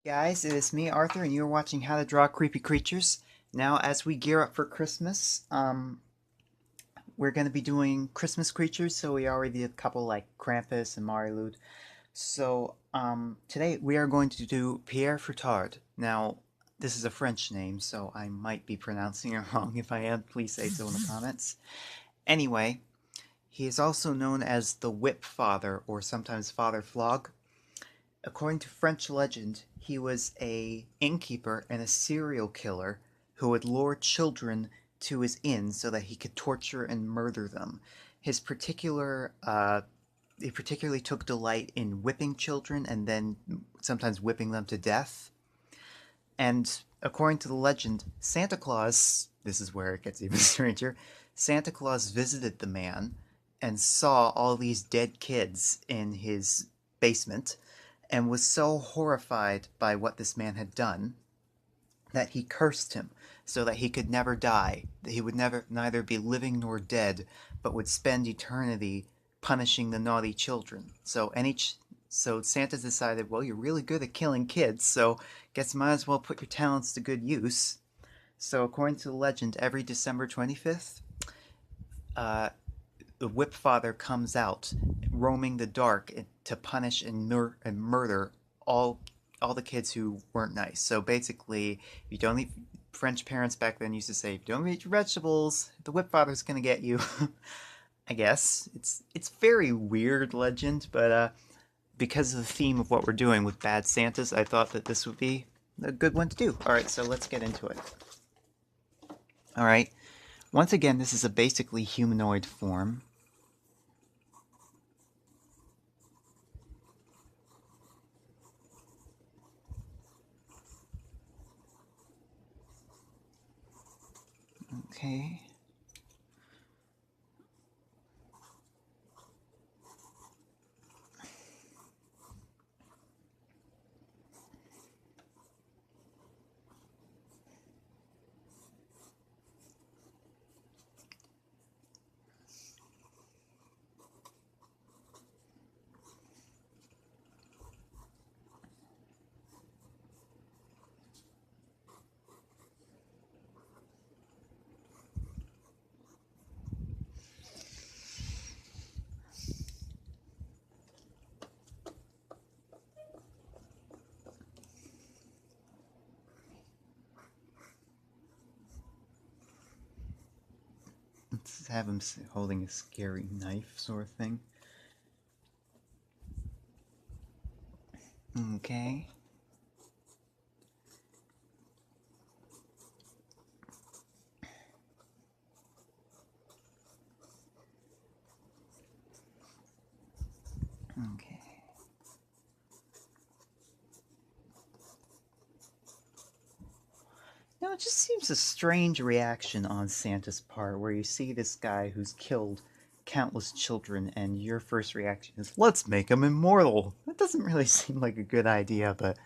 Guys, it is me, Arthur, and you're watching How to Draw Creepy Creatures. Now, as we gear up for Christmas, we're going to be doing Christmas creatures, so we already did a couple like Krampus and Marilud. So, today we are going to do Pierre Froutard. Now, this is a French name, so I might be pronouncing it wrong. If I am, please say so in the comments. Anyway, he is also known as the Whip Father, or sometimes Father Flog. According to French legend, he was a innkeeper and a serial killer who would lure children to his inn so that he could torture and murder them. His particular he particularly took delight in whipping children and then sometimes whipping them to death. And according to the legend, Santa Claus, this is where it gets even stranger, Santa Claus visited the man and saw all these dead kids in his basement and was so horrified by what this man had done that he cursed him so that he could never die, that he would never neither be living nor dead, but would spend eternity punishing the naughty children. So Santa decided, well, you're really good at killing kids, so guess you might as well put your talents to good use. So according to the legend, every December 25th, uh, the Whip Father comes out, roaming the dark to punish and murder all all the kids who weren't nice. So basically, you don't eat. French parents back then used to say, "Don't eat your vegetables. The Whip Father's gonna get you." I guess it's very weird legend, but because of the theme of what we're doing with bad Santas, I thought that this would be a good one to do. All right, so let's get into it. All right. Once again, this is a basically humanoid form. Okay. Let's have him holding a scary knife, sort of thing. Okay. Okay. Now, it just seems a strange reaction on Santa's part, where you see this guy who's killed countless children, and your first reaction is, let's make him immortal. That doesn't really seem like a good idea, but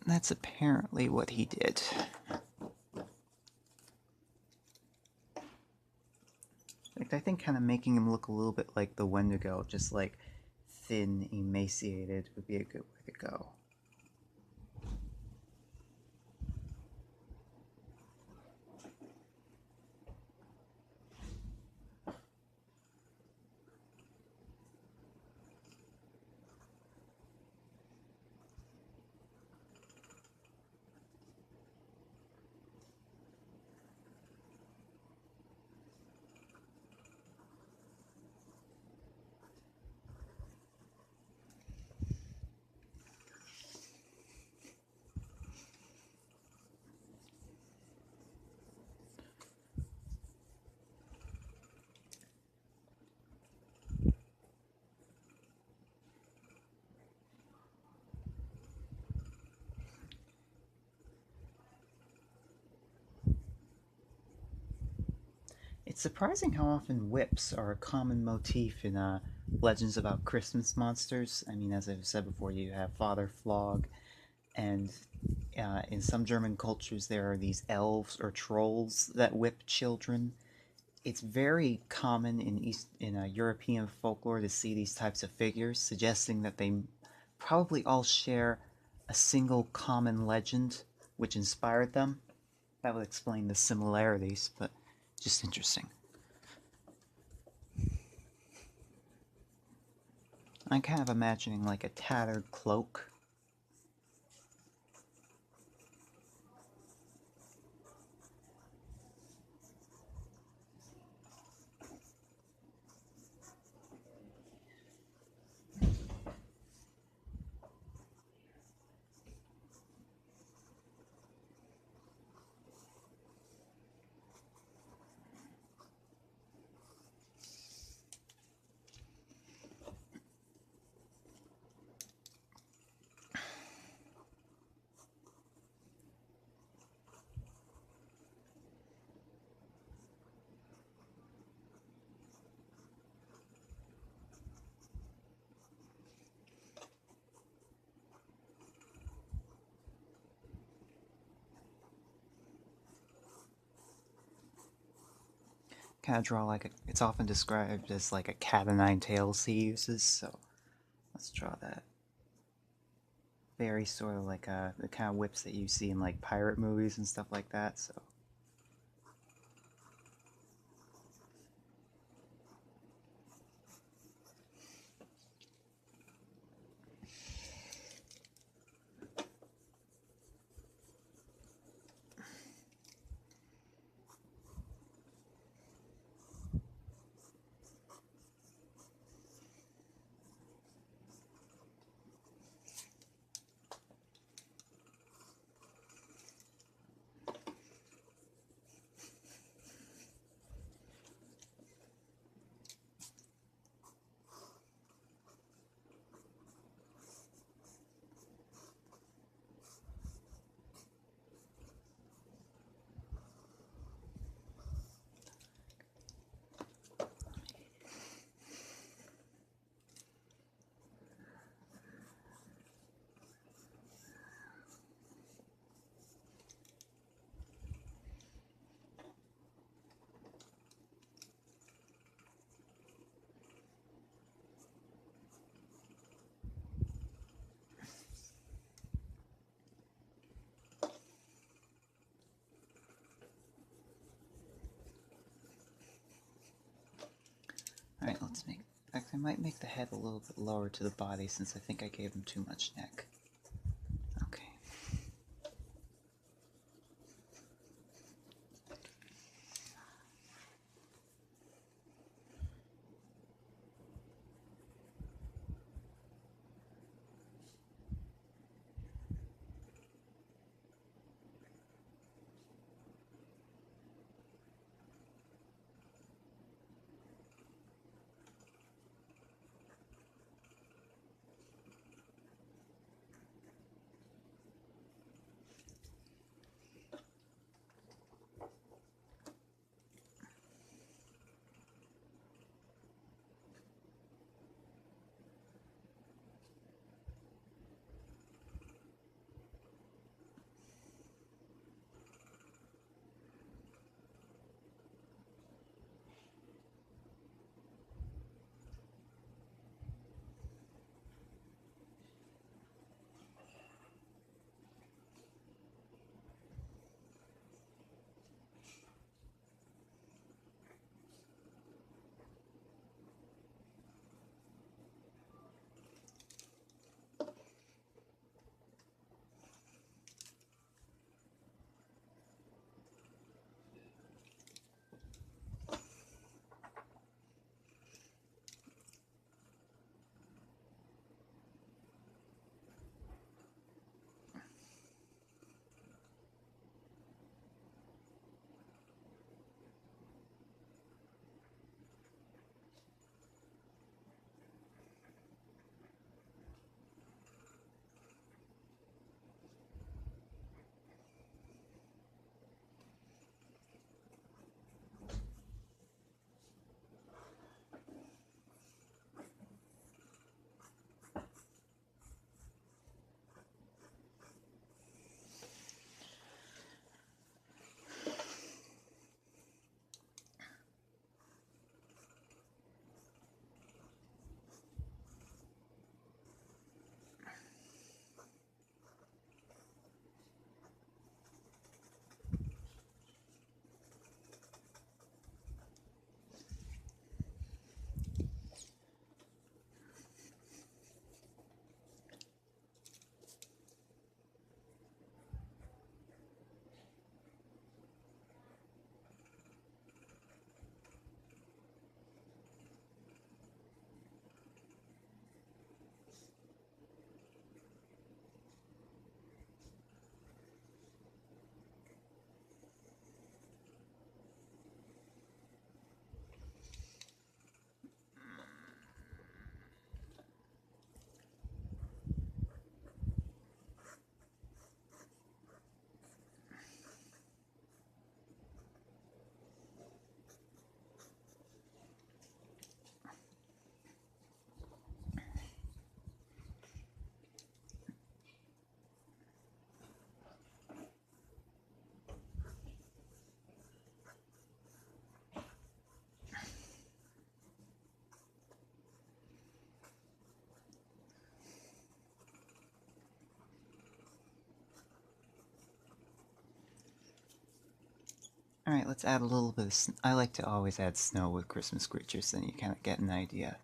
that's apparently what he did. In fact, I think kind of making him look a little bit like the Wendigo, just like thin, emaciated, would be a good way to go. It's surprising how often whips are a common motif in legends about Christmas monsters. I mean, as I've said before, you have Father Flog, and in some German cultures, there are these elves or trolls that whip children. It's very common in European folklore to see these types of figures, suggesting that they probably all share a single common legend which inspired them. That would explain the similarities, but just interesting. I'm kind of imagining like a tattered cloak. Kind of draw like a, it's often described as like a cat o' nine tails he uses, so let's draw that. Very sort of like the kind of whips that you see in like pirate movies and stuff like that, so. Alright, let's make... In fact, I might make the head a little bit lower to the body since I think I gave him too much neck. Okay. Alright, let's add a little bit of I like to always add snow with Christmas creatures, then you kind of get an idea.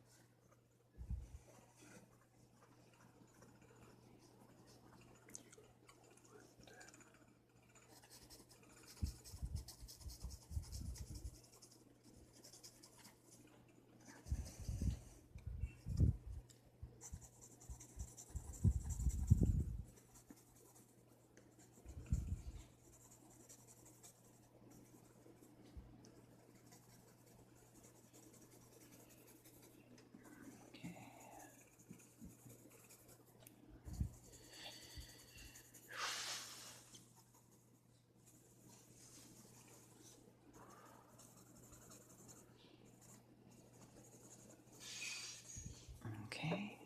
Okay.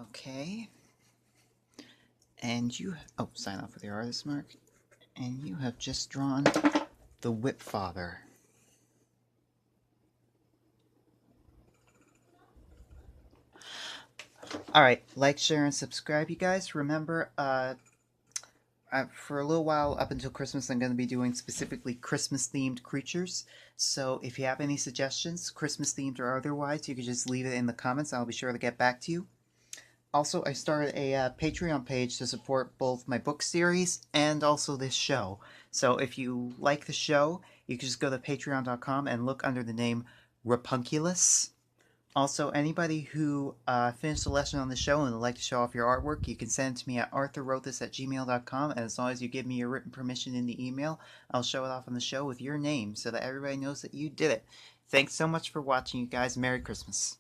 Okay. And you... Oh, sign off with your artist mark. And you have just drawn the Whip Father. Alright, like, share, and subscribe, you guys. Remember, for a little while up until Christmas, I'm going to be doing specifically Christmas-themed creatures. So if you have any suggestions, Christmas-themed or otherwise, you can just leave it in the comments. I'll be sure to get back to you. Also, I started a Patreon page to support both my book series and also this show. So if you like the show, you can just go to patreon.com and look under the name Rapunculus. Also, anybody who finished a lesson on the show and would like to show off your artwork, you can send it to me at arthurwrotethis@gmail.com, and as long as you give me your written permission in the email, I'll show it off on the show with your name so that everybody knows that you did it. Thanks so much for watching, you guys. Merry Christmas.